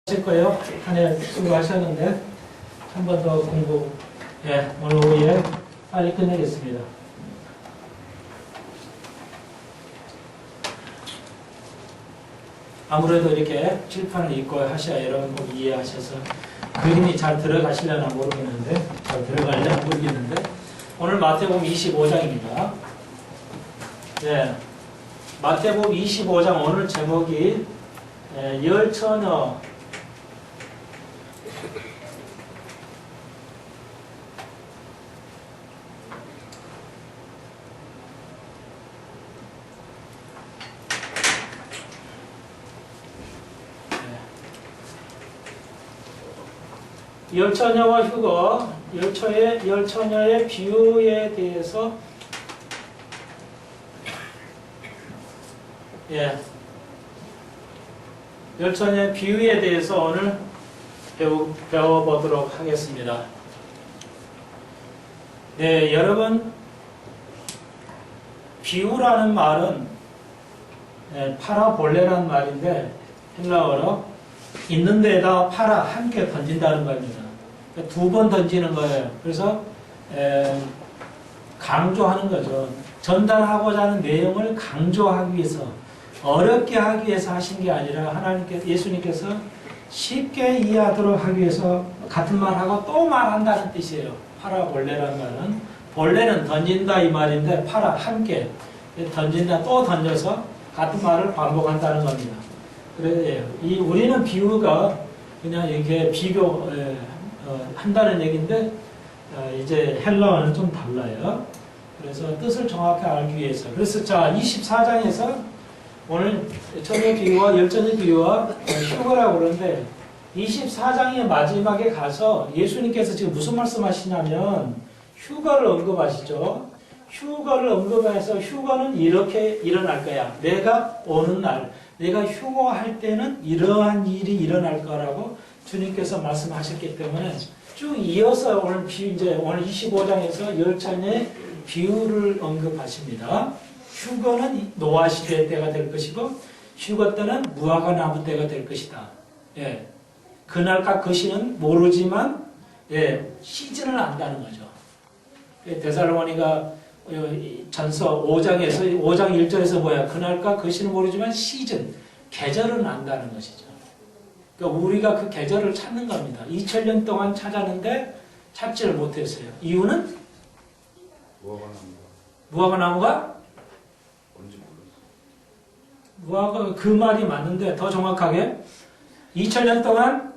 하실 거예요. 한 해 수고하셨는데 한 번 더 공부 오늘 오후에 빨리 끝내겠습니다. 아무래도 이렇게 칠판을 읽고 하셔야 여러분 이해하셔서 그림이 잘 들어가시려나 모르겠는데 잘 들어가려나 모르겠는데 오늘 마태복음 25장입니다. 마태복음 25장 오늘 제목이 열처녀 열처녀와 휴거, 열처녀의 비유에 대해서 열처녀의 비유에 대해서 오늘 배워보도록 하겠습니다. 네, 여러분 비유라는 말은 파라볼레라는 말인데 헬라어로 있는 데에다 파라 한 개 던진다는 겁니다. 두 번 던지는 거예요. 그래서 강조하는 거죠. 전달하고자 하는 내용을 강조하기 위해서 어렵게 하기 위해서 하신 게 아니라 예수님께서 쉽게 이해하도록 하기 위해서 같은 말하고 또 말한다는 뜻이에요. 파라볼레라는 말은 볼레는 던진다 이 말인데 파라 한 개 던진다 또 던져서 같은 말을 반복한다는 겁니다. 그래요. 우리는 비유가 그냥 이렇게 비교 한다는 얘기인데 이제 헬라어는 좀 달라요. 그래서 뜻을 정확히 알기 위해서. 그래서 자 24장에서 오늘 처녀 비유와 열처녀 비유와 휴거라고 그러는데 24장의 마지막에 가서 예수님께서 지금 무슨 말씀하시냐면 휴거를 언급하시죠. 휴거를 언급해서 휴거는 이렇게 일어날 거야. 내가 오는 날 내가 휴거할 때는 이러한 일이 일어날 거라고 주님께서 말씀하셨기 때문에 쭉 이어서 오늘 25장에서 열처녀의 비유를 언급하십니다. 휴거는 노아 시대 때가 될 것이고 휴거 때는 무화과 나무 때가 될 것이다. 그날과 그 시는 모르지만 시즌을 안다는 거죠. 데살로니가 전서 5장 1절에서 뭐야? 그날과 그 시는 모르지만 시즌, 계절은 안다는 것이죠. 그러니까 우리가 그 계절을 찾는 겁니다. 2000년 동안 찾았는데 찾지를 못했어요. 이유는? 무화과 나무가? 뭔지 몰랐어. 무화과 그 말이 맞는데 더 정확하게 2000년 동안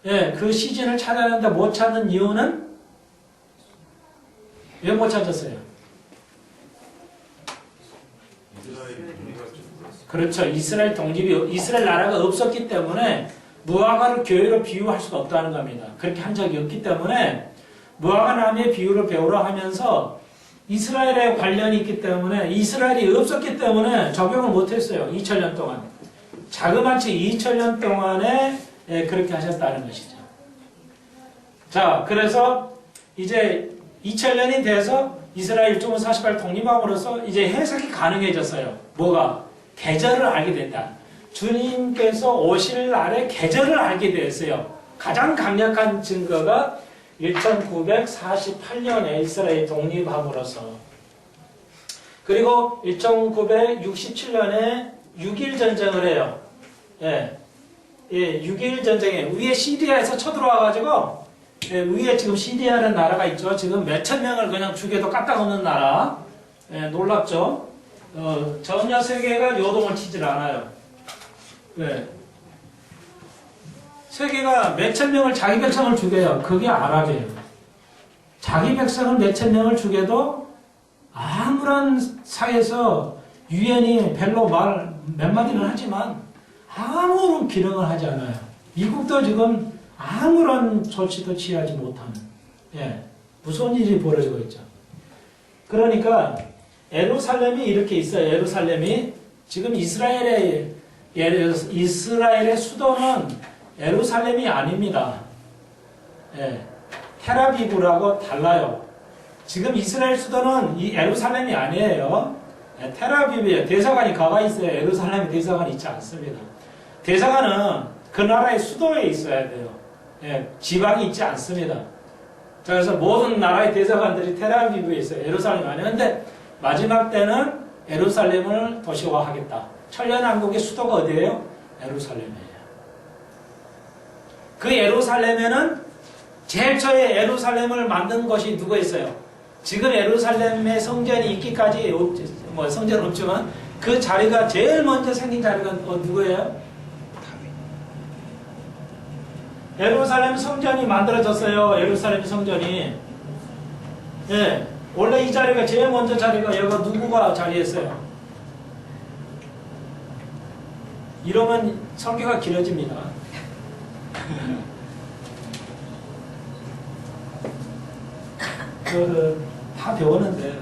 그 시즌을 찾았는데 못 찾는 이유는? 왜 못 찾았어요? 그렇죠. 이스라엘 독립이 이스라엘 나라가 없었기 때문에 무화과를 교회로 비유할 수가 없다는 겁니다. 그렇게 한 적이 없기 때문에 무화과 나무의 비유를 배우려 하면서 이스라엘에 관련이 있기 때문에 이스라엘이 없었기 때문에 적용을 못했어요. 2000년 동안. 자그마치 2000년 동안에 그렇게 하셨다는 것이죠. 자, 그래서 이제 2000년이 돼서 이스라엘 1.48 독립함으로써 이제 해석이 가능해졌어요. 뭐가? 계절을 알게 된다. 주님께서 오실 날에 계절을 알게 됐어요. 가장 강력한 증거가 1948년에 이스라엘 독립함으로써 그리고 1967년에 6.1 전쟁을 해요. 6.1 전쟁에 위에 시리아에서 쳐들어와가지고 위에 지금 시리아라는 나라가 있죠. 지금 몇천 명을 그냥 죽여도 까딱없는 나라. 놀랍죠? 전혀 세계가 요동을 치질 않아요. 세계가 몇천 명을 자기 백성을 죽여요. 그게 아랍이에요. 자기 백성을 몇천 명을 죽여도 아무런 사회에서 유엔이 별로 말 몇 마디는 하지만 아무런 기능을 하지 않아요. 미국도 지금 아무런 조치도 취하지 못하는 무서운 일이 벌어지고 있죠. 그러니까 예루살렘이 이렇게 있어요. 예루살렘이 지금 이스라엘의 수도는 예루살렘이 아닙니다. 텔아비브라고 달라요. 지금 이스라엘 수도는 이 예루살렘이 아니에요. 텔아비브에 대사관이 가가 있어요. 예루살렘에 대사관이 있지 않습니다. 대사관은 그 나라의 수도에 있어야 돼요. 예, 지방이 있지 않습니다. 자, 그래서 모든 나라의 대사관들이 텔아비브에 있어요. 예루살렘 안에. 근데 마지막 때는 예루살렘을 도시화하겠다. 천년왕국의 수도가 어디예요? 예루살렘이에요. 그 예루살렘에는 제일 처에 예루살렘을 만든 것이 누가 있어요? 지금 예루살렘의 성전이 있기까지 뭐 성전은 없지만 그 자리가 제일 먼저 생긴 자리가 누구예요? 예루살렘 성전이 만들어졌어요. 예루살렘 성전이. 예. 원래 이 자리가 제일 먼저 자리가 여기가 누구가 자리했어요? 이러면 설교가 길어집니다. 다 배웠는데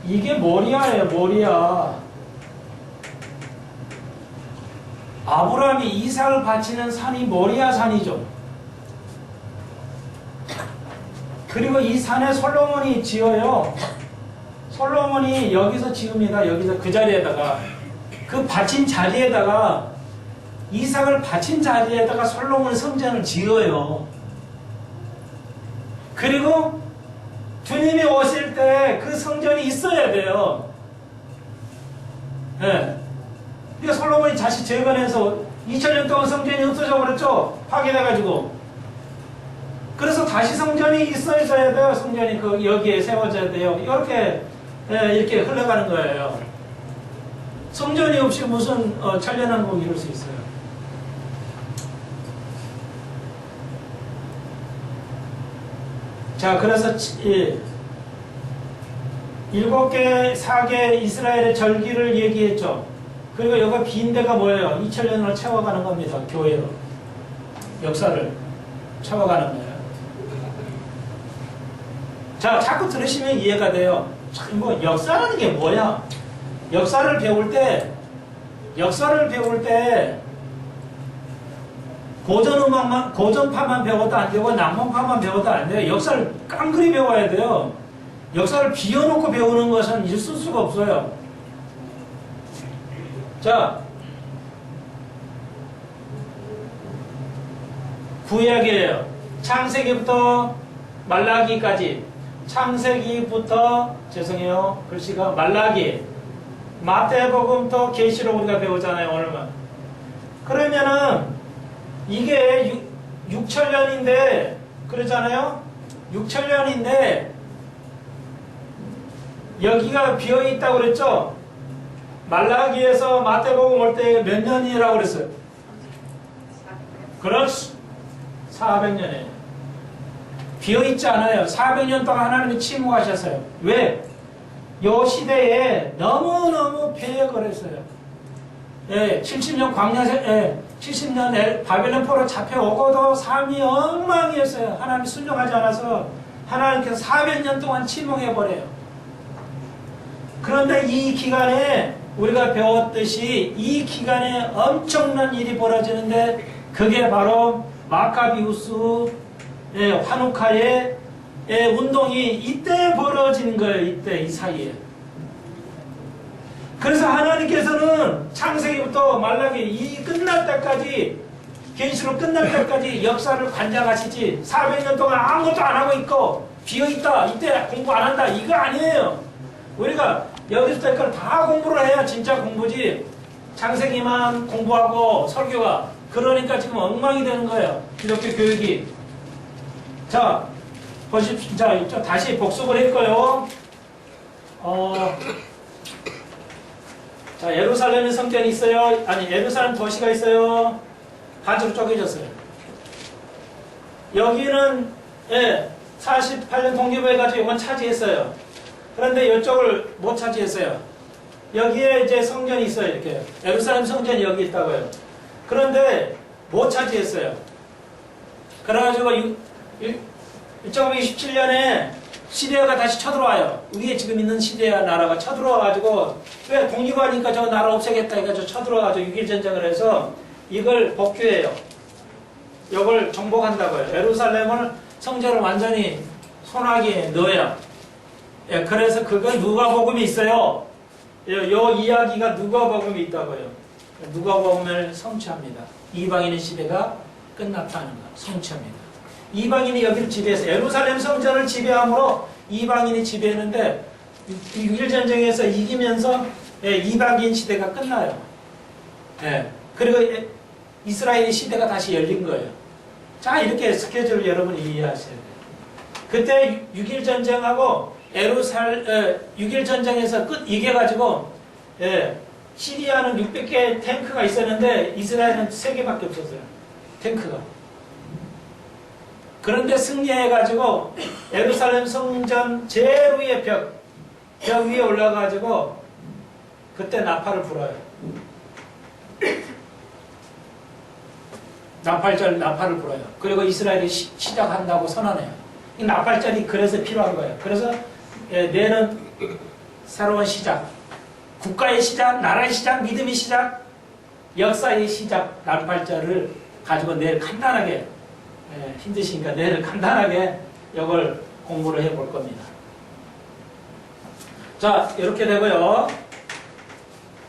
이게 모리아예요. 모리아. 아브라함이 이삭을 바치는 산이 모리아 산이죠. 그리고 이 산에 솔로몬이 지어요. 솔로몬이 여기서 지읍니다. 여기서 그 자리에다가 그 바친 자리에다가 이삭을 바친 자리에다가 솔로몬 성전을 지어요. 그리고 주님이 오실 때 그 성전이 있어야 돼요. 예. 네. 그러니까 솔로몬이 다시 재건해서 2000년 동안 성전이 없어져 버렸죠. 파괴돼가지고. 그래서 다시 성전이 있어야 돼요. 성전이 여기에 세워져야 돼요. 이렇게 이렇게 흘러가는 거예요. 성전이 없이 무슨 천년왕국 이룰 수 있어요. 자, 그래서 7개, 4개 이스라엘의 절기를 얘기했죠. 그리고 여기가 빈 데가 뭐예요? 2000년을 채워가는 겁니다. 교회로. 역사를 채워가는 거예요. 자, 자꾸 들으시면 이해가 돼요. 참, 뭐, 역사라는 게 뭐야? 역사를 배울 때, 고전파만 배워도 안 되고, 낭만파만 배워도 안 돼요. 역사를 깡그리 배워야 돼요. 역사를 비워놓고 배우는 것은 있을 수가 없어요. 자, 구약이에요. 창세기부터 말라기까지. 창세기부터, 죄송해요. 글씨가 말라기. 마태복음부터 계시록 우리가 배우잖아요. 오늘만. 그러면은, 이게 6천년인데, 그러잖아요? 6천년인데, 여기가 비어있다고 그랬죠? 말라기에서 마태복음 올 때 몇 년이라고 그랬어요? 그렇지. 400년에. 비어있지 않아요. 400년 동안 하나님이 침묵하셨어요. 왜? 요 시대에 너무너무 폐역을 했어요. 예, 70년 광야세, 70년 바벨론 포로 잡혀오고도 삶이 엉망이었어요. 하나님 순종하지 않아서 하나님께서 400년 동안 침묵해버려요. 그런데 이 기간에 우리가 배웠듯이 이 기간에 엄청난 일이 벌어지는데 그게 바로 마카비우스 환우카의 운동이 이때 벌어진 거예요. 이때 이 사이에. 그래서 하나님께서는 창세기부터 말라기 이 끝날 때까지 계시록 끝날 때까지 역사를 관장하시지 400년 동안 아무것도 안 하고 있고 비어있다 이때 공부 안 한다 이거 아니에요. 우리가 여기서 때까지 다 공부를 해야 진짜 공부지. 창세기만 공부하고 설교가 그러니까 지금 엉망이 되는 거예요. 기독교 교육이. 자, 보십시오. 자, 다시 복습을 했고요. 자, 예루살렘에 성전이 있어요. 아니, 예루살렘 도시가 있어요. 반으로 쪼개졌어요. 여기는 48년 독립해가지고 이건 차지했어요. 그런데 이쪽을 못 차지했어요. 여기에 이제 성전이 있어요. 이렇게 예루살렘 성전이 여기 있다고요. 그런데 못 차지했어요. 그래가지고 1927년에 시리아가 다시 쳐들어와요. 위에 지금 있는 시리아 나라가 쳐들어와가지고 왜 독립하니까 저 나라 없애겠다 해가지고 쳐들어와가지고 6.1 전쟁을 해서 이걸 복귀해요. 이걸 정복한다고요. 예루살렘을 성전을 완전히 손아귀에 넣어요. 예, 그래서 그거 누가복음이 있어요. 요 이야기가 누가복음이 있다고요. 누가복음을 성취합니다. 이방인의 시대가 끝났다는 것, 성취합니다. 이방인이 여기를 지배해서 예루살렘 성전을 지배함으로 이방인이 지배했는데 6.1전쟁에서 이기면서 이방인 시대가 끝나요. 그리고 이스라엘의 시대가 다시 열린 거예요. 자, 이렇게 스케줄을 여러분이 이해하셔야 돼요. 그때 6.1전쟁하고 6.1전쟁에서 이겨가지고 시리아는 600개 탱크가 있었는데 이스라엘은 3개밖에 없었어요. 탱크가. 그런데 승리해가지고 예루살렘 성전 제일 위에 벽 위에 올라가가지고 그때 나팔을 불어요. 나팔을 불어요. 그리고 이스라엘이 시작한다고 선언해요. 이 나팔절이 그래서 필요한 거예요. 그래서 내는 새로운 시작, 국가의 시작, 나라의 시작, 믿음의 시작, 역사의 시작, 나팔절을 가지고 내일 간단하게 힘드시니까 내일 간단하게 이걸 공부를 해볼 겁니다. 자, 이렇게 되고요.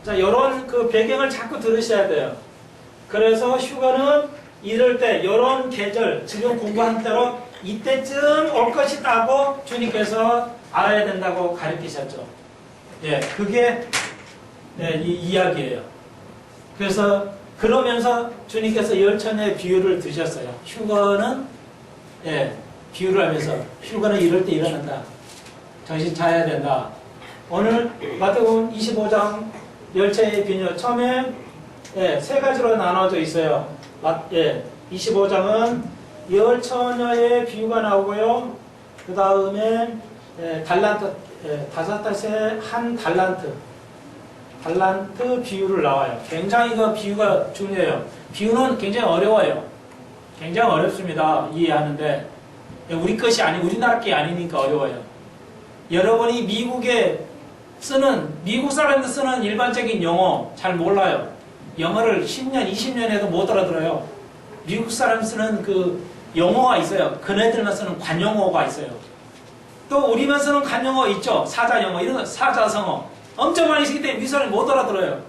자, 이런 그 배경을 자꾸 들으셔야 돼요. 그래서 휴거는 이럴 때, 이런 계절, 지금 공부한 대로 이때쯤 올 것이라고 주님께서 알아야 된다고 가르치셨죠. 그게 이 이야기예요. 그래서 그러면서 주님께서 열처녀의 비유를 드셨어요. 휴거는 비유를 하면서 휴거는 이럴 때 일어난다. 정신 차려야 된다. 오늘 마태복음 25장 열처녀의 비유 처음에 3가지로 나눠져 있어요. 25장은 열처녀의 비유가 나오고요. 그 다음에 달란트, 5탓에 1달란트 비유를 나와요. 굉장히 그 비유가 중요해요. 비유는 굉장히 어려워요. 굉장히 어렵습니다. 이해하는데 우리 것이 우리나라 게 아니니까 어려워요. 여러분이 미국 사람들 쓰는 일반적인 영어 잘 몰라요. 영어를 10년, 20년 해도 못 알아들어요. 미국 사람 쓰는 그 영어가 있어요. 그네들만 쓰는 관용어가 있어요. 또 우리만 쓰는 관용어 있죠. 사자영어, 이런 거, 사자성어. 엄청 많이 쓰기 때문에 미사를 못 알아들어요.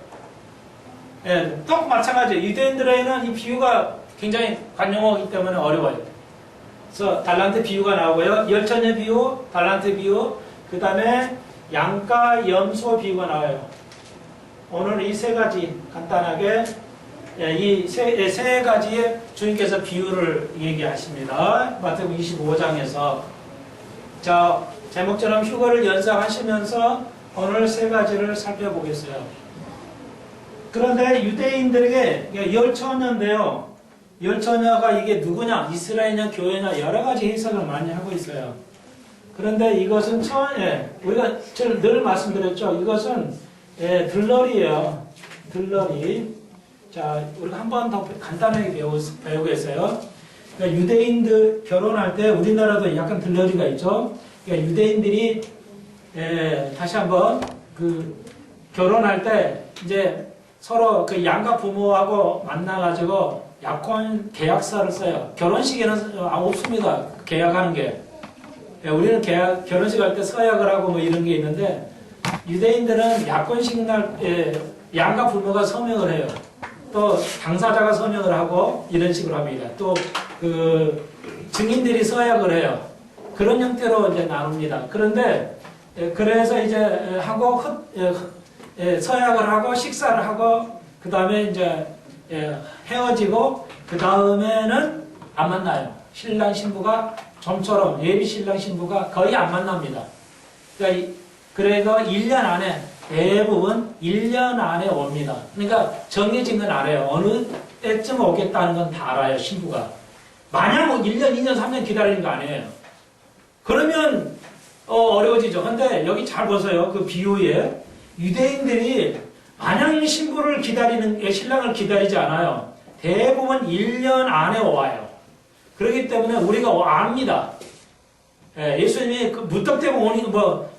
또 마찬가지예요. 유대인들에게는 이 비유가 굉장히 관용어이기 때문에 어려워요. 그래서 달란트 비유가 나오고요. 열처녀 비유, 달란트 비유, 그 다음에 양가 염소 비유가 나와요. 오늘 이 3가지 간단하게 이 세 가지의 주님께서 비유를 얘기하십니다. 마태복음 25장에서 자, 제목처럼 휴거를 연상하시면서 오늘 3가지를 살펴보겠어요. 그런데 유대인들에게 열처녀인데요. 열처녀가 이게 누구냐, 이스라엘이냐, 교회냐 여러 가지 해석을 많이 하고 있어요. 그런데 이것은 우리가 늘 말씀드렸죠. 이것은 들러리예요. 들러리. 자, 우리가 한 번 더 간단하게 배우겠어요. 그러니까 유대인들 결혼할 때 우리나라도 약간 들러리가 있죠. 그러니까 유대인들이 다시 한번 결혼할 때 이제 서로 그 양가 부모하고 만나가지고 약혼 계약서를 써요. 결혼식에는 없습니다. 계약하는 게. 우리는 결혼식 할 때 서약을 하고 뭐 이런 게 있는데 유대인들은 약혼식 날 양가 부모가 서명을 해요. 또 당사자가 서명을 하고 이런 식으로 합니다. 또 그 증인들이 서약을 해요. 그런 형태로 이제 나눕니다. 그런데 그래서 이제 하고 서약을 하고 식사를 하고 그 다음에 이제 헤어지고 그 다음에는 안 만나요. 신랑 신부가 좀처럼 예비 신랑 신부가 거의 안 만납니다. 그래서 1년 안에 대부분 1년 안에 옵니다. 그러니까 정해진 건 알아요. 어느 때쯤 오겠다는 건 다 알아요. 신부가. 만약 뭐 1년, 2년, 3년 기다리는 거 아니에요. 그러면 어려워지죠. 근데 여기 잘 보세요. 그 비유에 유대인들이 만약 신부를 신랑을 기다리지 않아요. 대부분 1년 안에 와요. 그렇기 때문에 우리가 압니다. 예수님이 무턱대고 오니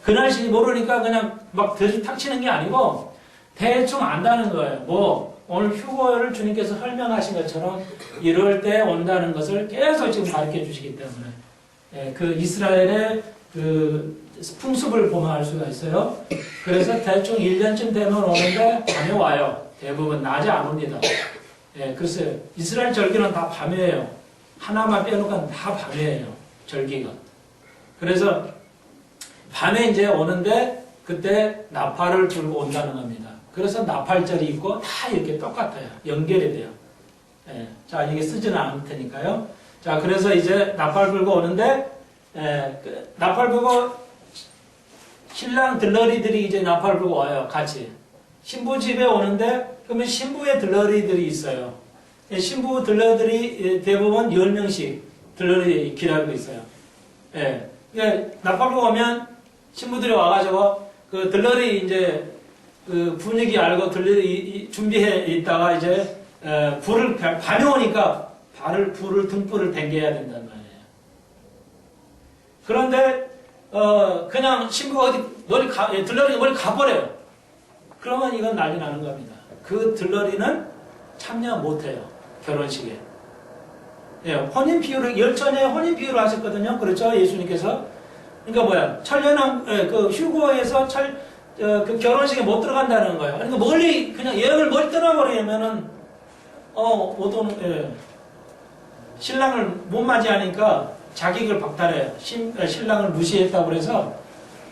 그날씨 모르니까 그냥 막 탁 치는 게 아니고 대충 안다는 거예요. 오늘 휴거를 주님께서 설명하신 것처럼 이럴 때 온다는 것을 계속 지금 가르쳐 주시기 때문에 그 이스라엘의 그 풍습을 보면 알 수가 있어요. 그래서 대충 1년쯤 되면 오는데 밤에 와요. 대부분 낮에 안 옵니다. 예, 글쎄요. 이스라엘 절기는 다 밤이에요. 하나만 빼놓고는 다 밤이에요. 절기가. 그래서 밤에 이제 오는데 그때 나팔을 불고 온다는 겁니다. 그래서 나팔절이 있고 다 이렇게 똑같아요. 연결이 돼요. 예, 자, 이게 쓰지는 않을 테니까요. 자, 그래서 이제 나팔 불고 오는데, 나팔 불고 신랑 들러리들이 이제 나팔 불고 와요. 같이. 신부 집에 오는데, 그러면 신부의 들러리들이 있어요. 예, 신부 들러리들이 대부분 10명씩 들러리 기다리고 있어요. 예, 그러니까 나팔 불고 오면 신부들이 와가지고 그 들러리 이제 그 분위기 알고 들러리 준비해 있다가 이제 불을 밤에 오니까 불을 등불을 당겨야 된단 말이에요. 그런데 그냥 신부가 어디 들러리가 멀리 가버려요. 그러면 이건 난리 나는 겁니다. 그 들러리는 참여 못해요. 결혼식에. 예, 혼인 비유를 열전에 혼인 비유를 하셨거든요. 그렇죠, 예수님께서. 그러니까 뭐야, 천년왕 그 휴거에서 그 결혼식에 못 들어간다는 거예요. 그러니까 멀리 그냥 여행을 멀리 떠나버리면은 못 오는, 예. 신랑을 못 맞이하니까 자격을 박탈해요. 신랑을 무시했다고 그래서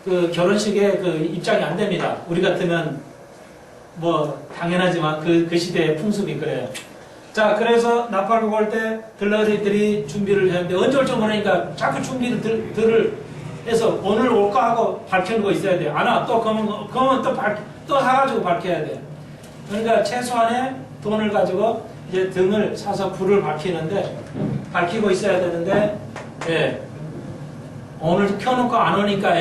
그 결혼식에 그 입장이 안 됩니다. 우리 같으면 뭐 당연하지만 그 시대의 풍습이 그래요. 자, 그래서 나팔 불고 올 때 들러리들이 준비를 했는데 언제 올지 모르니까 자꾸 준비를 해서 오늘 올까 하고 밝히는 거 있어야 돼요. 안 와. 또 그러면 또 사가지고 밝혀야 돼요. 그러니까 최소한의 돈을 가지고 이제 등을 사서 불을 밝히고 있어야 되는데, 예. 오늘 켜놓고 안 오니까,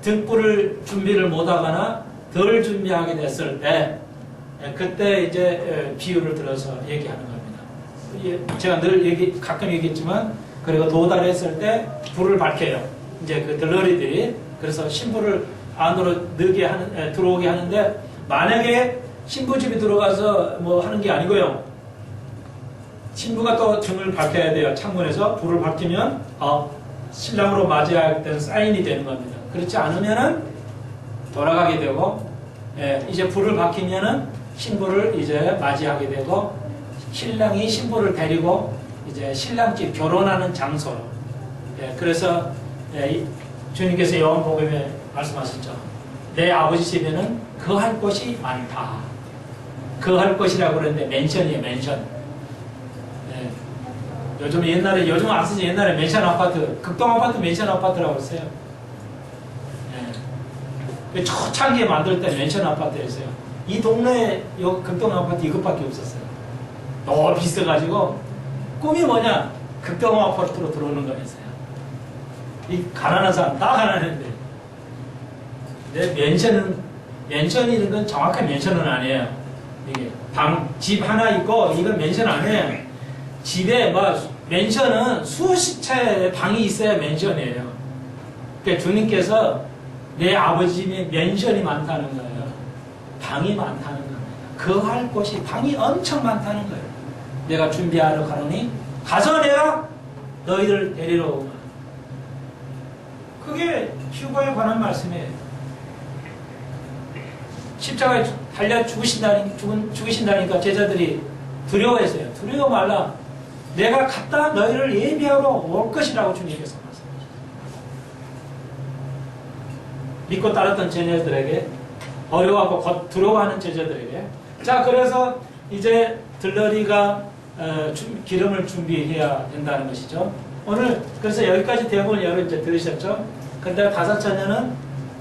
등불을 준비를 못 하거나 덜 준비하게 됐을 때, 그때 이제 비유를 들어서 얘기하는 겁니다. 제가 늘 가끔 얘기했지만, 그리고 도달했을 때 불을 밝혀요. 이제 그 들러리들이. 그래서 신부를 안으로 들어오게 하는데, 만약에 신부집이 들어가서 뭐 하는 게 아니고요. 신부가 또 등을 밝혀야 돼요. 창문에서 불을 밝히면 신랑으로 맞이할 때는 사인이 되는 겁니다. 그렇지 않으면은 돌아가게 되고, 이제 불을 밝히면은 신부를 이제 맞이하게 되고, 신랑이 신부를 데리고 이제 신랑집 결혼하는 장소로. 그래서 주님께서 요한복음에 말씀하셨죠. 내 아버지 집에는 거할 곳이 많다. 거할 곳이라고 그러는데 맨션이에요, 맨션. 요즘 안 쓰지. 옛날에 맨션 아파트, 극동 아파트 맨션 아파트라고 했어요. 초창기에 만들 때 맨션 아파트였어요. 이 동네에 극동 아파트 이것밖에 없었어요. 너무 비싸가지고 꿈이 뭐냐? 극동 아파트로 들어오는 거였어요. 이 가난한 사람 다 가난했는데. 맨션이라는 건 정확한 맨션은 아니에요. 이게 집 하나 있고 이건 맨션 아니에요. 집에 맨션은 수십 채의 방이 있어야 맨션이에요. 그러니까 주님께서 내 아버지 집에 맨션이 많다는 거예요. 방이 많다는 겁니다. 거할 곳이 방이 엄청 많다는 거예요. 내가 준비하러 가노니 가서 내가 너희를 데리러 오마. 그게 휴거에 관한 말씀이에요. 십자가에 달려 죽으신다니까 제자들이 두려워했어요. 두려워 말라. 내가 갔다 너희를 예비하러 올 것이라고 주님께서 말씀하셨어요. 믿고 따랐던 제자들에게, 어려워하고 곧 두려워하는 제자들에게. 자, 그래서 이제 들러리가 기름을 준비해야 된다는 것이죠. 오늘 그래서 여기까지 대본을 여러분 이제 들으셨죠? 근데 다섯 처녀는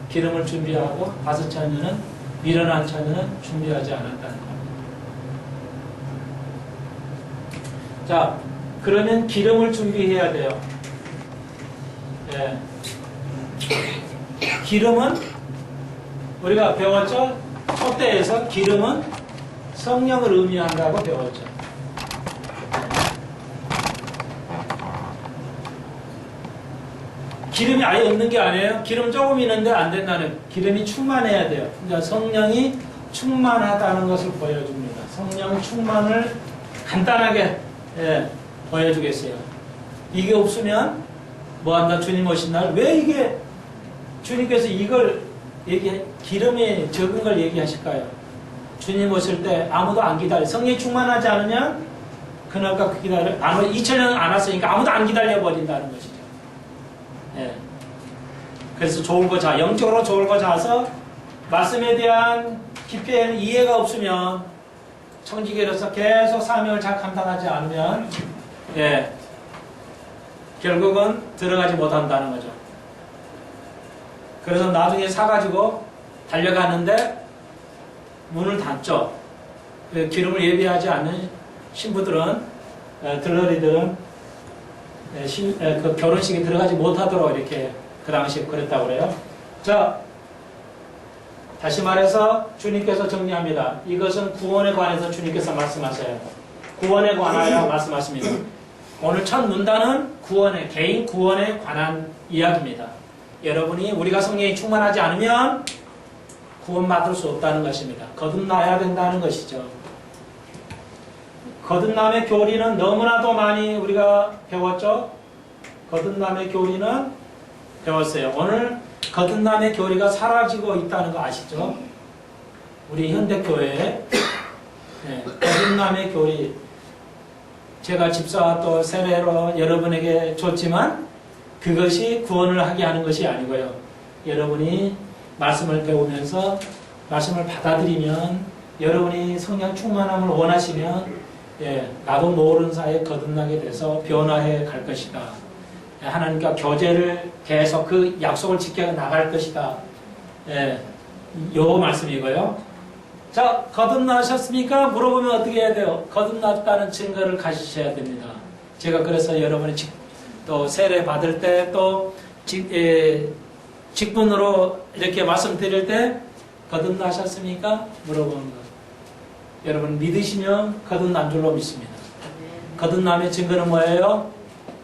기름을 준비하고 다섯 처녀는 미련한 처녀는 준비하지 않았다는 겁니다. 자, 그러면 기름을 준비해야 돼요. 예. 기름은 우리가 배웠죠? 첫대에서 기름은 성령을 의미한다고 배웠죠. 기름이 아예 없는 게 아니에요. 기름 조금 있는데 안 된다는, 기름이 충만해야 돼요. 그러니까 성령이 충만하다는 것을 보여줍니다. 성령 충만을 간단하게 보여주겠어요. 이게 없으면 뭐한다? 주님 오신 날. 왜 이게 주님께서 이걸 기름에 적은 걸 얘기하실까요? 주님 오실 때 아무도 안 기다려. 성령이 충만하지 않으면 그날까 그 기다려. 2000년 안 왔으니까 아무도 안 기다려 버린다는 것이죠. 예. 그래서 좋은 거 자, 영적으로 좋은 거 자서 말씀에 대한 깊이 이해가 없으면 청지기로서 계속 사명을 잘 감당하지 않으면 예, 결국은 들어가지 못한다는 거죠. 그래서 나중에 사가지고 달려가는데 문을 닫죠. 그 기름을 예비하지 않는 신부들은 들러리들은 그 결혼식에 들어가지 못하도록 이렇게 그 당시에 그랬다고 그래요. 자, 다시 말해서 주님께서 정리합니다. 이것은 구원에 관해서 주님께서 말씀하세요. 구원에 관하여 말씀하십니다. 오늘 첫 문단은 구원에, 개인 구원에 관한 이야기입니다. 여러분이 우리가 성령이 충만하지 않으면 구원받을 수 없다는 것입니다. 거듭나야 된다는 것이죠. 거듭남의 교리는 너무나도 많이 우리가 배웠죠. 거듭남의 교리는 배웠어요. 오늘 거듭남의 교리가 사라지고 있다는 거 아시죠? 우리 현대교회에 거듭남의 교리, 제가 집사와 또 세례로 여러분에게 줬지만 그것이 구원을 하게 하는 것이 아니고요. 여러분이 말씀을 배우면서 말씀을 받아들이면, 여러분이 성령 충만함을 원하시면 나도 모르는 사이에 거듭나게 돼서 변화해 갈 것이다. 하나님과 교제를 계속 그 약속을 지켜 나갈 것이다. 요 말씀이고요. 자, 거듭나셨습니까? 물어보면 어떻게 해야 돼요? 거듭났다는 증거를 가지셔야 됩니다. 제가 그래서 여러분이 또 세례 받을 때 또 직분으로 이렇게 말씀드릴 때 거듭나셨습니까? 물어보는 거. 여러분 믿으시면 거듭난 줄로 믿습니다. 거듭남의 증거는 뭐예요?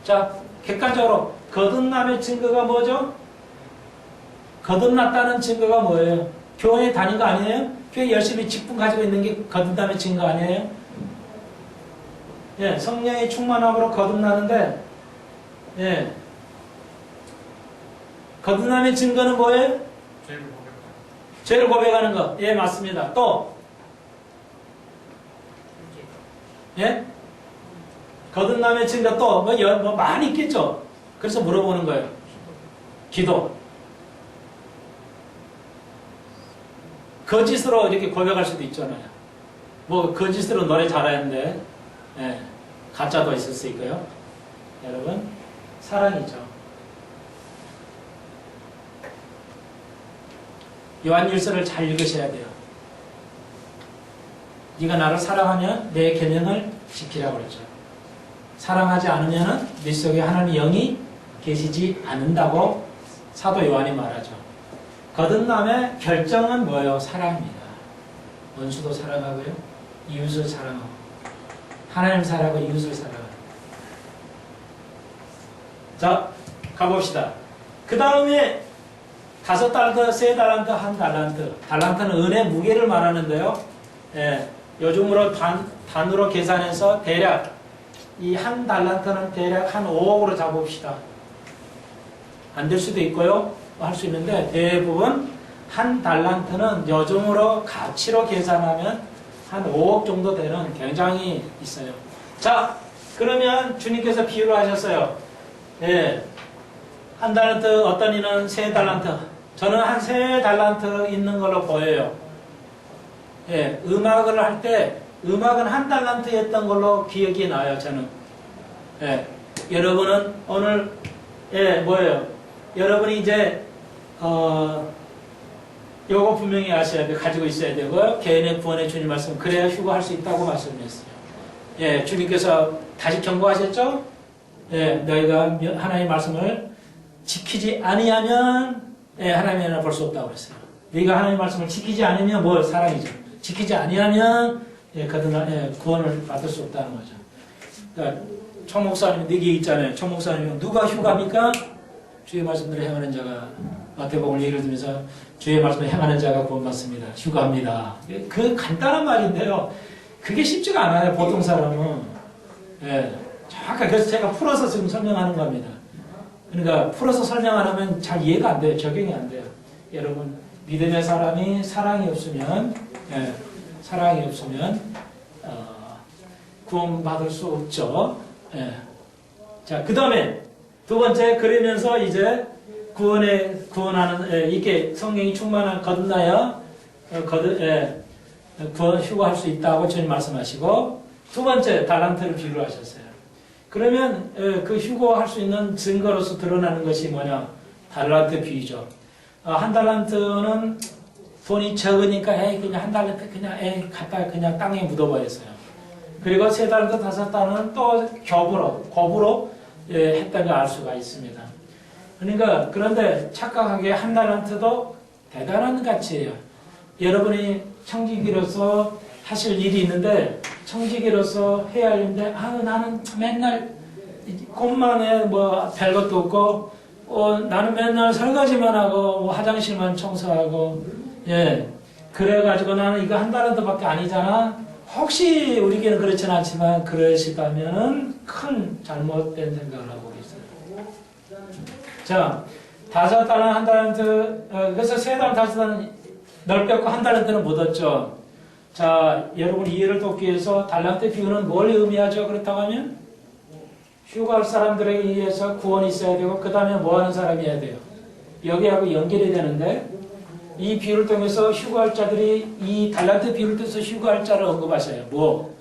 자, 객관적으로 거듭남의 증거가 뭐죠? 거듭났다는 증거가 뭐예요? 교회 다닌 거 아니에요? 교회 열심히 직분 가지고 있는 게 거듭남의 증거 아니에요? 예, 성령의 충만함으로 거듭나는데, 예, 거듭남의 증거는 뭐예요? 죄를 고백하는 거. 예, 맞습니다. 또, 예? 거듭남의 증거 또, 뭐 많이 있겠죠? 그래서 물어보는 거예요. 기도. 거짓으로 이렇게 고백할 수도 있잖아요. 뭐, 거짓으로 노래 잘하는데, 예, 가짜도 있을 수 있고요. 여러분, 사랑이죠. 요한일서를 잘 읽으셔야 돼요. 네가 나를 사랑하면 내 계명을 지키라고 그랬죠. 사랑하지 않으면 네 속에 하나님의 영이 계시지 않는다고 사도 요한이 말하죠. 거듭남의 결정은 뭐예요? 사랑입니다. 원수도 사랑하고요, 이웃을 사랑하고, 하나님 사랑하고 이웃을 사랑하고. 자, 가봅시다. 그 다음에 5달란트, 3달란트, 1달란트. 달란트는 은의 무게를 말하는데요. 예, 요즘으로 단으로 계산해서 대략 이 1달란트는 대략 한 5억으로 잡읍시다. 안 될 수도 있고요. 할 수 있는데 대부분 1달란트는 요즘으로 가치로 계산하면 한 5억 정도 되는 굉장히 있어요. 자, 그러면 주님께서 비유를 하셨어요. 예, 1달란트, 어떤 이는 3달란트. 저는 한 3달란트 있는 걸로 보여요. 예, 음악을 할 때 음악은 1달란트였던 걸로 기억이 나요. 저는. 예, 여러분은 오늘 뭐예요? 여러분이 이제 요거 분명히 아셔야 돼요. 가지고 있어야 되고요. 개인의 구원의 주님 말씀, 그래야 휴거할 수 있다고 말씀했어요. 예, 주님께서 다시 경고하셨죠? 예, 너희가 하나님의 말씀을 지키지 아니하면 하나님의 나라를 볼 수 없다고 그랬어요. 너희가 하나님의 말씀을 지키지 않으면 뭘? 사랑이죠. 지키지 아니하면 구원을 받을 수 없다는 거죠. 그러니까 총 목사님 여기 있잖아요. 총 목사님 누가 휴가입니까? 주의 말씀대로 행하는 자가, 마태복음 예를 들면서 주의 말씀을 행하는 자가 구원받습니다. 휴가입니다. 그 간단한 말인데요. 그게 쉽지가 않아요. 보통 사람은. 예, 정확하게. 그래서 제가 풀어서 지금 설명하는 겁니다. 그러니까 풀어서 설명 안 하면 잘 이해가 안 돼요. 적용이 안 돼요. 여러분, 믿음의 사람이 사랑이 없으면, 사랑이 없으면, 구원받을 수 없죠. 자, 그 다음에 두 번째, 그러면서 이제 구원하는, 이렇게 성령이 충만한 거듭나야, 구원 휴거할 수 있다고 주님 말씀하시고, 두 번째, 달란트를 비유로 하셨어요. 그러면 그 휴거할 수 있는 증거로서 드러나는 것이 뭐냐? 달란트 비유죠. 한 달란트는 돈이 적으니까 그냥 한 달란트 그냥 갖다 그냥 땅에 묻어버렸어요. 그리고 세 달란트, 다섯 달은 또 곱으로 했다는 걸 알 수가 있습니다. 그러니까 그런데 착각하게 한 달란트도 대단한 가치예요. 여러분이 청지기로서 하실 일이 있는데 청지기로서 해야 할 일인데 나는 맨날 꽃만 해 뭐 별것도 없고 나는 맨날 설거지만 하고 뭐 화장실만 청소하고 그래가지고 나는 이거 한 달란트밖에 아니잖아. 혹시 우리에게는 그렇지는 않지만 그러시다면 큰 잘못된 생각을 하고 있어요. 자, 다섯 달은 한 달란트, 그래서 세 달, 다섯 달은 넓혔고 한 달란트는 못 얻죠. 자, 여러분 이해를 돕기 위해서 달란트 비유는 뭘 의미하죠? 그렇다고 하면 휴거할 사람들에게 의해서 구원이 있어야 되고 그 다음에 뭐 하는 사람이어야 돼요? 여기하고 연결이 되는데 이 비유를 통해서 휴거할 자들이 이 달란트 비유를 통해서 휴거할 자를 언급하셔요. 뭐?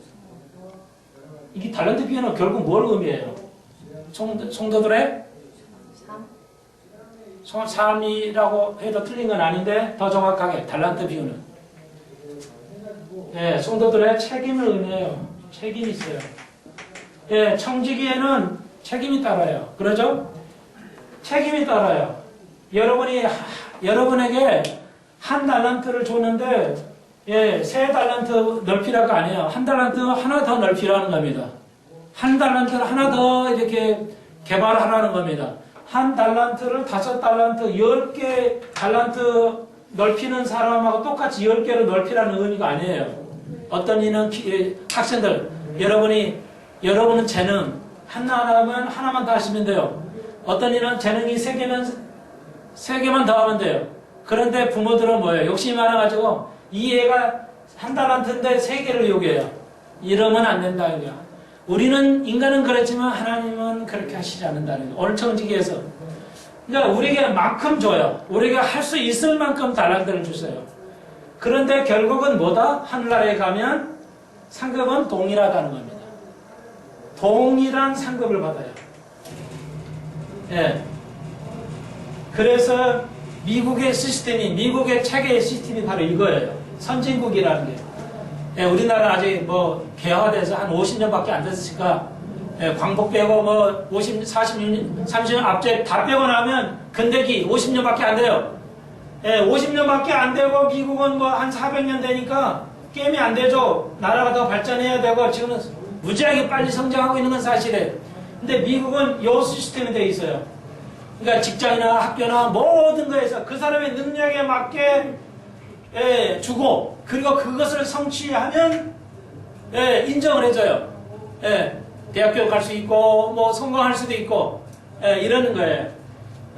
이게 달란트 비유는 결국 뭘 의미해요? 성도들의 삶이라고 해도 틀린 건 아닌데 더 정확하게 달란트 비유는 성도들의 책임을 의미해요. 책임이 있어요. 청지기에는 책임이 따라요. 그러죠? 책임이 따라요. 여러분에게 한 달란트를 줬는데, 세 달란트 넓히라가 아니에요. 한 달란트 하나 더 넓히라는 겁니다. 한 달란트를 하나 더 이렇게 개발하라는 겁니다. 한 달란트를 5달란트, 10개 달란트 넓히는 사람하고 똑같이 10개를 넓히라는 의미가 아니에요. 어떤 이는 학생들, 여러분은 재능, 하나면 하나만 더 하시면 돼요. 어떤 이는 재능이 3개면 3개만 더 하면 돼요. 그런데 부모들은 뭐예요? 욕심이 많아가지고 이 애가 한 달란트인데 3개를 요구해요. 이러면 안 된다는 거야. 우리는 인간은 그렇지만 하나님은 그렇게 하시지 않는다는 거예요. 오늘 청지기에서. 그러니까 우리에게 만큼 줘요. 우리가 할 수 있을 만큼 달란트를 주세요. 그런데 결국은 뭐다? 하늘나라에 가면 상급은 동일하다는 겁니다. 동일한 상급을 받아요. 그래서 미국의 미국의 체계의 시스템이 바로 이거예요. 선진국이라는 게. 우리나라는 아직 개화돼서 한 50년밖에 안 됐으니까, 광복 빼고 40년, 30년 앞째 다 빼고 나면 근대기 50년밖에 안 돼요. 50년밖에 안 되고 미국은 한 400년 되니까 게임이 안 되죠. 나라가 더 발전해야 되고 지금은 무지하게 빨리 성장하고 있는 건 사실이에요. 근데 미국은 요 시스템이 되어 있어요. 그러니까 직장이나 학교나 모든 거에서 그 사람의 능력에 맞게 주고 그리고 그것을 성취하면 인정을 해줘요. 대학교 갈 수 있고 성공할 수도 있고 이러는 거예요.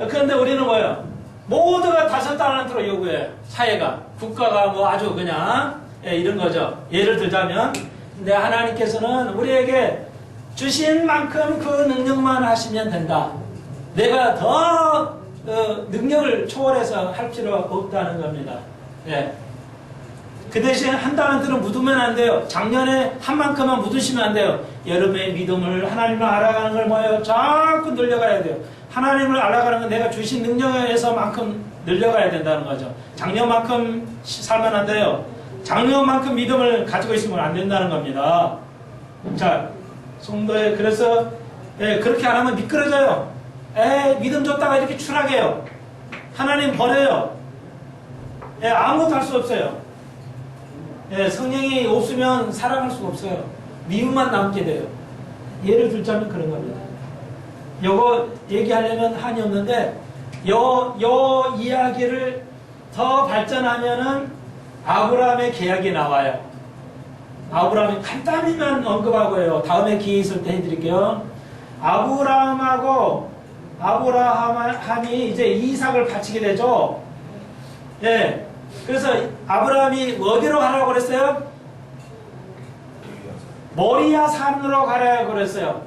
그런데 우리는 뭐예요? 모두가 5달란트로 요구해요. 사회가 국가가 아주 그냥 이런 거죠. 예를 들자면 근데 하나님께서는 우리에게 주신 만큼 그 능력만 하시면 된다. 내가 더 능력을 초월해서 할 필요 없다는 겁니다. 그 대신 한 달란트는 묻으면 안 돼요. 작년에 한 만큼만 묻으시면 안 돼요. 여러분의 믿음을 하나님을 알아가는 걸 뭐예요? 자꾸 늘려가야 돼요. 하나님을 알아가는 건 내가 주신 능력에서만큼 늘려가야 된다는 거죠. 작년만큼 살면 안 돼요. 작년만큼 믿음을 가지고 있으면 안 된다는 겁니다. 자, 성도에 그래서 그렇게 안 하면 미끄러져요. 믿음 줬다가 이렇게 추락해요. 하나님 버려요. 아무것도 할 수 없어요. 성령이 없으면 살아갈 수가 없어요. 미움만 남게 돼요. 예를 들자면 그런 겁니다. 요거 얘기하려면 한이 없는데 요 이야기를 더 발전하면은 아브라함의 계약이 나와요. 아브라함이 간단히만 언급하고요. 다음에 기회 있을 때 해드릴게요. 아브라함하고 아브라함이 이제 이삭을 바치게 되죠. 예. 그래서 아브라함이 어디로 가라고 그랬어요? 모리아 산으로 가라고 그랬어요.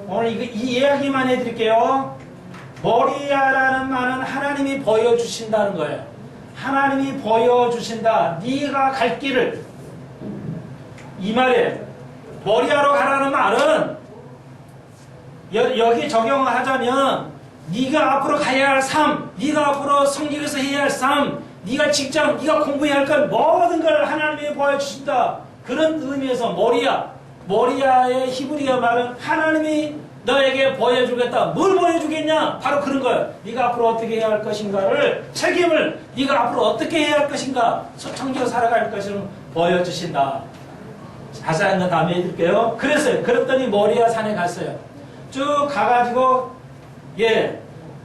오늘 이 이야기만 해드릴게요. 모리아라는 말은 하나님이 보여주신다는 거예요. 하나님이 보여주신다. 네가 갈 길을. 이 말이에요. 모리아로 가라는 말은 여기 적용을 하자면 네가 앞으로 가야 할 삶, 네가 앞으로 성경에서 해야 할 삶, 네가 직장, 네가 공부해야 할 것 모든 걸 하나님이 보여주신다. 그런 의미에서 모리아의 히브리어 말은 하나님이 너에게 보여주겠다. 뭘 보여주겠냐? 바로 그런 거예요. 네가 앞으로 어떻게 해야 할 것인가를, 책임을 네가 앞으로 어떻게 해야 할 것인가, 소청지어 살아갈 것을 보여주신다. 자세한 건 다음에 해드릴게요. 그랬더니 모리아 산에 갔어요. 쭉 가가지고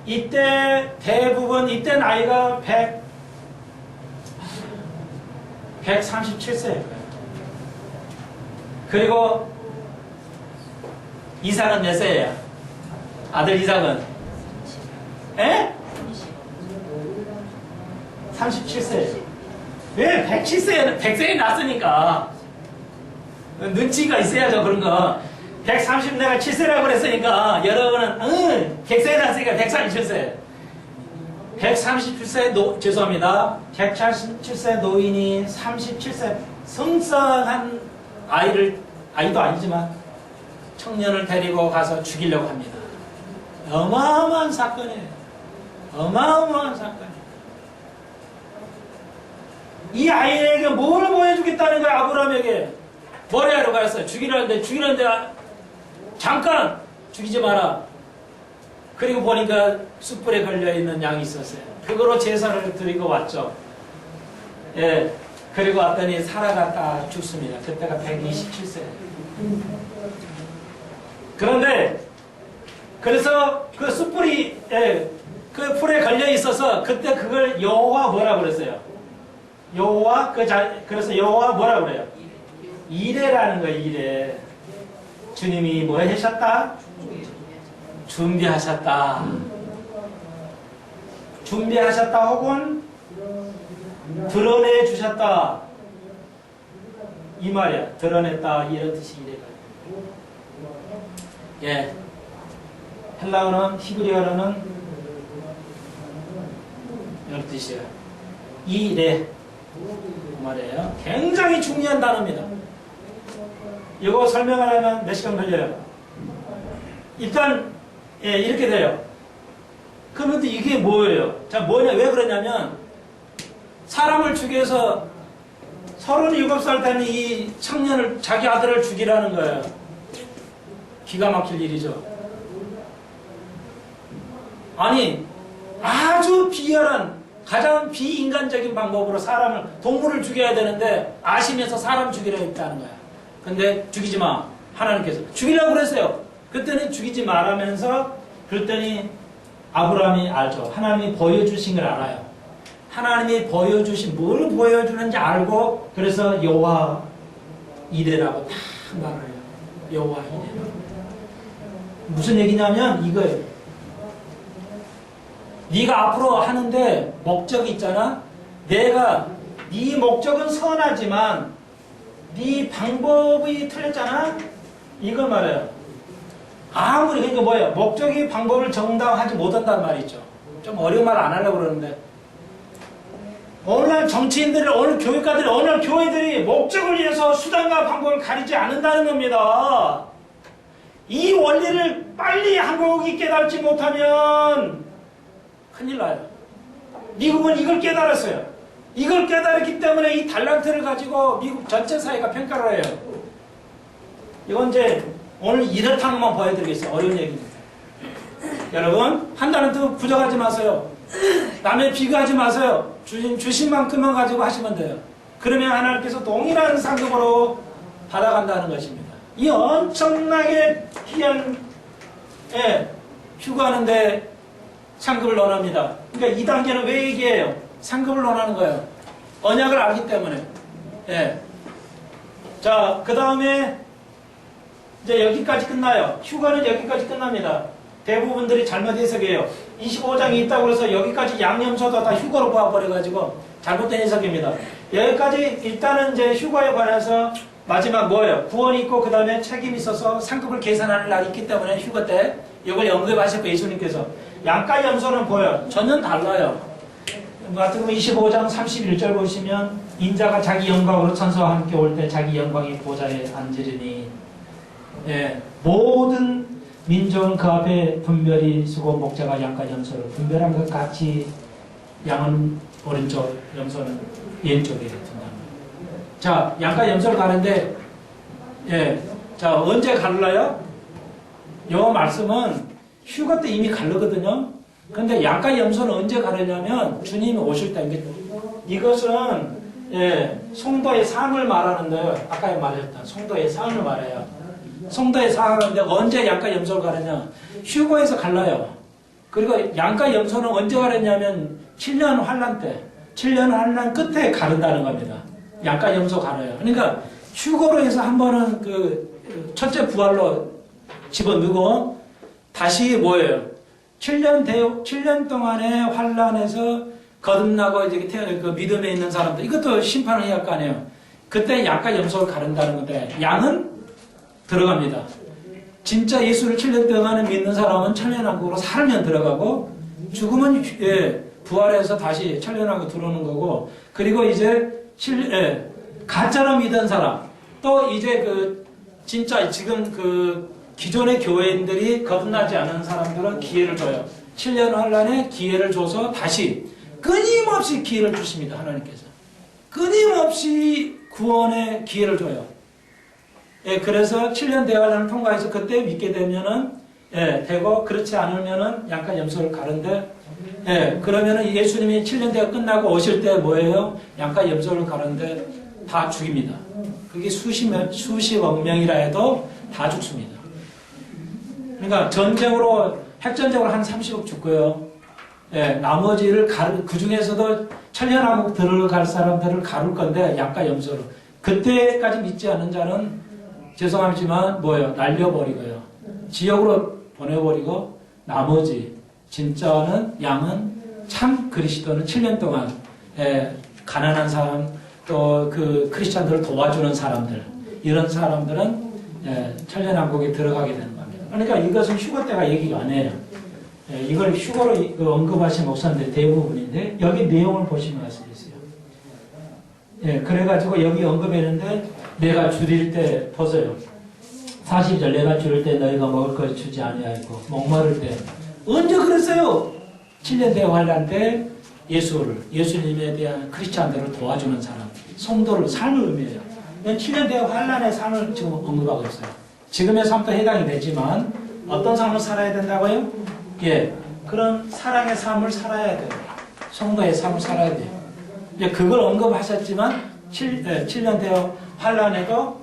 이때 대부분 이때 나이가 137세예요. 그리고 이삭은 몇 세예요? 아들 이삭은? 37세예요. 왜? 100세에 났으니까. 눈치가 있어야죠, 그런 거. 130 내가 7세라고 그랬으니까 여러분은 100세에 났으니까 137세. 137세 죄송합니다. 137세 노인이 37세 성성한 아이도 아니지만 청년을 데리고 가서 죽이려고 합니다. 어마어마한 사건이에요. 어마어마한 사건이에요. 이 아이에게 뭘 보여주겠다는 거야, 아브라함에게. 모리아로 갔어요. 죽이려는데 잠깐 죽이지 마라. 그리고 보니까 숯불에 걸려있는 양이 있었어요. 그거로 제사를 드리고 왔죠. 예. 그리고 왔더니 살아갔다 죽습니다. 그때가 127세. 그런데 그래서 그 숯불이 그 불에 걸려 있어서 그때 그걸 여호와 뭐라고 그랬어요? 그래서 여호와 뭐라고 그래요? 이레라는 거예요. 이레. 주님이 뭐 하셨다? 준비하셨다. 준비하셨다 혹은 드러내 주셨다. 이 말이야. 드러냈다. 이런 뜻이 이래가. 예. 헬라어는, 히브리어로는 이런 뜻이에요. 이레. 그 말이에요. 굉장히 중요한 단어입니다. 이거 설명하려면 몇 시간 걸려요? 일단 이렇게 돼요. 그런데 이게 뭐예요? 자, 왜 그러냐면 사람을 죽여서 37살 되는 이 청년을, 자기 아들을 죽이라는 거예요. 기가 막힐 일이죠. 아니, 아주 비열한, 가장 비인간적인 방법으로 동물을 죽여야 되는데 아시면서 사람 죽이려 했다는 거야. 근데 죽이지 마. 하나님께서 죽이려고 그랬어요. 그때는 죽이지 말라면서, 그랬더니 아브라함이 알죠. 하나님이 보여주신 걸 알아요. 하나님이 뭘 보여주는지 알고, 그래서 여호와 이레라고 다 말을 해요. 여호와 이레. 무슨 얘기냐면 이거예요. 네가 앞으로 하는데 목적이 있잖아. 네 목적은 선하지만 네 방법이 틀렸잖아. 이걸 말해요. 아무리, 그러니까 뭐예요? 목적이 방법을 정당하지 못한다는 말이 있죠. 좀 어려운 말 안 하려고 그러는데, 오늘날 정치인들이, 오늘 교육가들이, 오늘 교회들이 목적을 위해서 수단과 방법을 가리지 않는다는 겁니다. 이 원리를 빨리 한국이 깨닫지 못하면 큰일 나요. 미국은 이걸 깨달았어요. 이걸 깨달았기 때문에 이 달란트를 가지고 미국 전체 사회가 평가를 해요. 이건 이제 오늘 이렇다는만 보여드리겠어요. 어려운 얘기입니다. 여러분, 한 달란트 부족하지 마세요. 남의 비교하지 마세요. 주신 만큼만 가지고 하시면 돼요. 그러면 하나님께서 동일한 상급으로 받아간다는 것입니다. 이 엄청나게 귀한 휴가하는데 상급을 논합니다. 그러니까 이 단계는 왜 얘기해요? 상급을 논하는 거예요. 언약을 알기 때문에. 자, 그 다음에 이제 여기까지 끝나요. 휴가는 여기까지 끝납니다. 대부분들이 잘못 해석해요. 25장이 있다고 해서 여기까지 양념서도 다 휴거로 보아버려가지고 잘못된 해석입니다. 여기까지 일단은 이제 휴거에 관해서 마지막 뭐예요? 구원이 있고 그 다음에 책임이 있어서 상급을 계산하는 날이 있기 때문에 휴거 때 이걸 언급하셨고 예수님께서 양가 염소는 보여요. 전혀 달라요. 마태복음 25장 31절 보시면 인자가 자기 영광으로 천사와 함께 올 때 자기 영광의 보좌에 앉으리니 예, 모든 민족은 그 앞에 분별히 서고 목자가 양가 염소를 분별한 것 같이 양은 오른쪽 염소는 왼쪽에 둔다. 자, 양가 염소를 가는데 예, 자 언제 갈라요? 요 말씀은 휴가 때 이미 갈르거든요. 근데 양가 염소는 언제 가르냐면 주님이 오실 때 이것은 예, 송도의 삶을 말하는데요. 아까 말했던 송도의 삶을 말해요. 송도의 삶인데 언제 양가 염소를 가르냐? 휴거에서 갈라요. 그리고 양가 염소는 언제 가르냐면 7년 환란 때, 7년 환란 끝에 가른다는 겁니다. 양가 염소 가려요. 그러니까 휴거로 해서 한 번은 그 첫째 부활로 집어넣고 다시 뭐예요? 7년 동안의 환란에서 거듭나고 이제 그 믿음에 있는 사람들 이것도 심판을 해야 할 거 아니에요. 그때 양가 염소를 가른다는 건데 양은 들어갑니다. 진짜 예수를 7년 동안에 믿는 사람은 천년왕국으로 살면 들어가고 죽으면 예, 부활해서 다시 천년왕국 들어오는 거고 그리고 이제 가짜로 믿은 사람 또 이제 그 진짜 지금 그 기존의 교회인들이 거듭나지 않은 사람들은 기회를 줘요. 7년 환란에 기회를 줘서 다시 끊임없이 기회를 주십니다. 하나님께서. 끊임없이 구원의 기회를 줘요. 예, 그래서 7년 대환란을 통과해서 그때 믿게 되면은 예, 되고 그렇지 않으면은 양가 염소를 가는데 예, 그러면은 예수님이 7년 대가 끝나고 오실 때 뭐예요? 양가 염소를 가는데 다 죽입니다. 그게 수십억 명이라 해도 다 죽습니다. 그러니까 전쟁으로 핵전쟁으로 한 30억 죽고요. 예, 나머지를 그 중에서도 천년왕국 들어갈 사람들을 가룰 건데 양가 염소로 그때까지 믿지 않는 자는 죄송하지만 뭐예요? 날려버리고요. 지역으로 보내버리고 나머지 진짜는 양은 참 그리스도는 7년 동안 가난한 사람 또 그 크리스찬들을 도와주는 사람들 이런 사람들은 천년왕국에 들어가게 되는 겁니다. 그러니까 이것은 휴거 때가 얘기가 안 해요. 이걸 휴거로 언급하신 목사님들 대부분인데 여기 내용을 보시면 알 수 있어요. 예, 그래가지고 여기 언급했는데 내가 줄일 때 보세요. 40절 내가 줄일 때 너희가 먹을 걸 주지 아니하였고 목마를 때 언제 그랬어요? 7년 대환란 때 예수님에 대한 크리스찬들을 도와주는 사람 성도를 삶을 의미해요. 7년 대환란의 삶을 지금 언급하고 있어요. 지금의 삶도 해당이 되지만 어떤 삶을 살아야 된다고요? 예, 그런 사랑의 삶을 살아야 돼요. 성도의 삶을 살아야 돼요. 이제 그걸 언급하셨지만 7년 대어 환란에도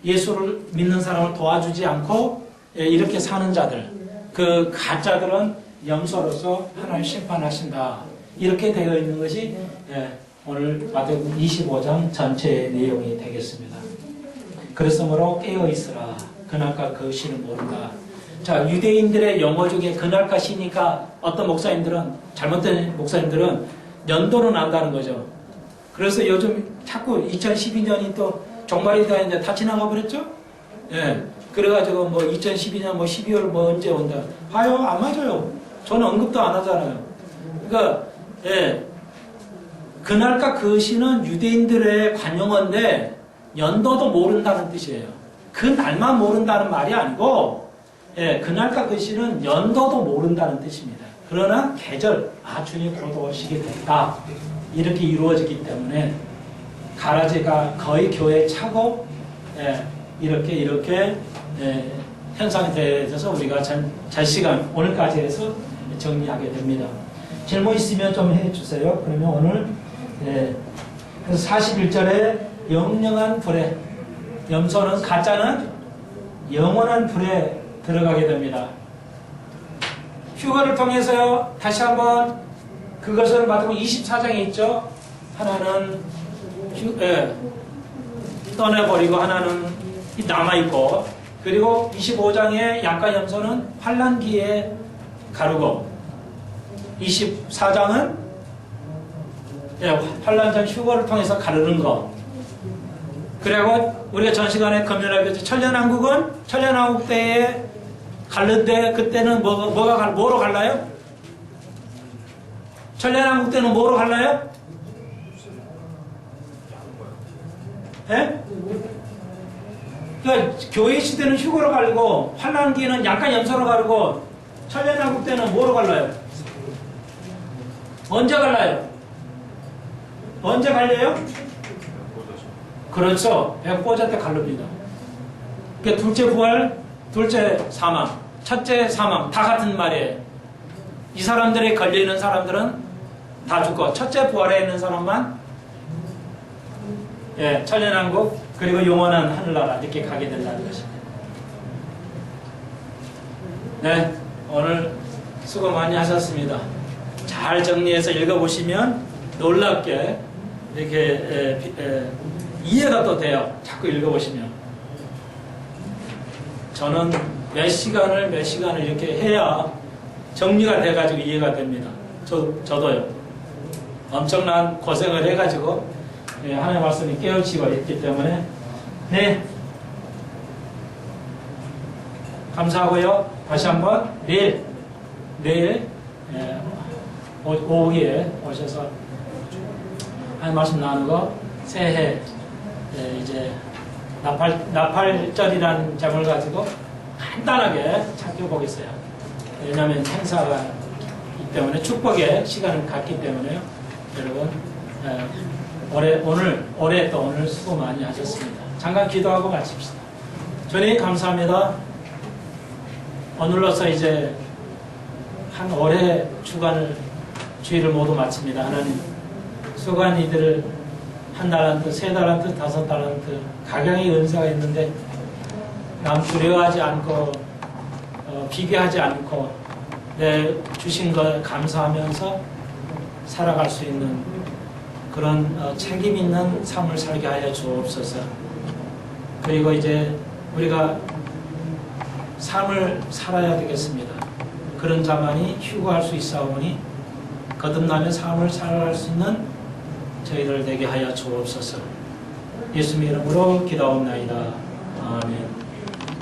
예수를 믿는 사람을 도와주지 않고 이렇게 사는 자들, 그 가짜들은 염소로서 하나님 심판하신다. 이렇게 되어 있는 것이 오늘 마태복음 25장 전체의 내용이 되겠습니다. 그러므로 깨어있으라. 그날까 그 시를 모른다. 자, 유대인들의 영어 중에 그날까 시니까 어떤 목사님들은, 잘못된 목사님들은 연도는 안다는 거죠. 그래서 요즘 자꾸 2012년이 또 종말이 되는데 다 지나가 버렸죠? 예. 그래가지고 뭐 2012년 뭐 12월 뭐 언제 온다. 봐요, 안 맞아요. 저는 언급도 안 하잖아요. 그러니까, 예. 그날까 그 시는 유대인들의 관용어인데 연도도 모른다는 뜻이에요. 그 날만 모른다는 말이 아니고, 예, 그날까 그 시는 연도도 모른다는 뜻입니다. 그러나 계절, 주님 곧 오시게 됐다. 이렇게 이루어지기 때문에 가라지가 거의 교회에 차고 이렇게 현상에 대해서 우리가 잘 시간 오늘까지 해서 정리하게 됩니다. 질문 있으면 좀 해주세요. 그러면 오늘 그래서 41절에 영영한 불에 염소는 가짜는 영원한 불에 들어가게 됩니다. 휴거를 통해서요, 다시 한번 그것을 마태복음 24장에 있죠. 하나는 떠내버리고 하나는 남아있고 그리고 25장의 양가염소는 환난기에 가르고 24장은 환난 전 휴거를 통해서 가르는 거. 그리고 우리가 전 시간에 금요일에 천년왕국은 천년왕국 때에 갈는데 그때는 뭐로 갈라요? 천년왕국 때는 뭐로 갈라요? 예? 그러니까 교회 시대는 휴거로 갈고 환난기에는 약간 염소로 가르고 천년왕국 때는 뭐로 갈라요? 언제 갈라요? 언제 갈려요? 그렇죠. 백보자 때 갈릅니다. 그러니까 둘째 부활, 둘째 사망, 첫째 사망 다 같은 말이에요. 이 사람들이 걸려있는 사람들은 다 죽고 첫째 부활에 있는 사람만 천년왕국 그리고 영원한 하늘나라 이렇게 가게 된다는 것입니다. 네, 오늘 수고 많이 하셨습니다. 잘 정리해서 읽어보시면 놀랍게 이렇게 이해가 또 돼요. 자꾸 읽어보시면. 저는 몇 시간을 이렇게 해야 정리가 돼가지고 이해가 됩니다. 저도요. 엄청난 고생을 해가지고 하나님의 말씀이 깨우치고 있기 때문에 네, 감사하고요. 다시 한번 내일 오후에 오셔서 하나님 말씀 나누고 새해 이제 나팔절이라는 점을 가지고 간단하게 살펴보겠어요. 왜냐하면 행사가 있기 때문에 축복의 시간을 갖기 때문에요. 여러분 올해 또 오늘 수고 많이 하셨습니다. 잠깐 기도하고 마칩시다. 주님 감사합니다. 오늘로서 이제 한 올해 주간을 주일을 모두 마칩니다. 하나님 수고한 이들을 한 달란트, 세 달란트, 다섯 달란트 각양의 은사가 있는데 남 두려워하지 않고 비교하지 않고 내 주신 걸 감사하면서 살아갈 수 있는 그런 책임 있는 삶을 살게 하여 주옵소서. 그리고 이제 우리가 삶을 살아야 되겠습니다. 그런 자만이 휴거할 수 있사오니 거듭나며 삶을 살아갈 수 있는 저희들 되게 하여 주옵소서. 예수님 이름으로 기도하옵나이다. 아멘.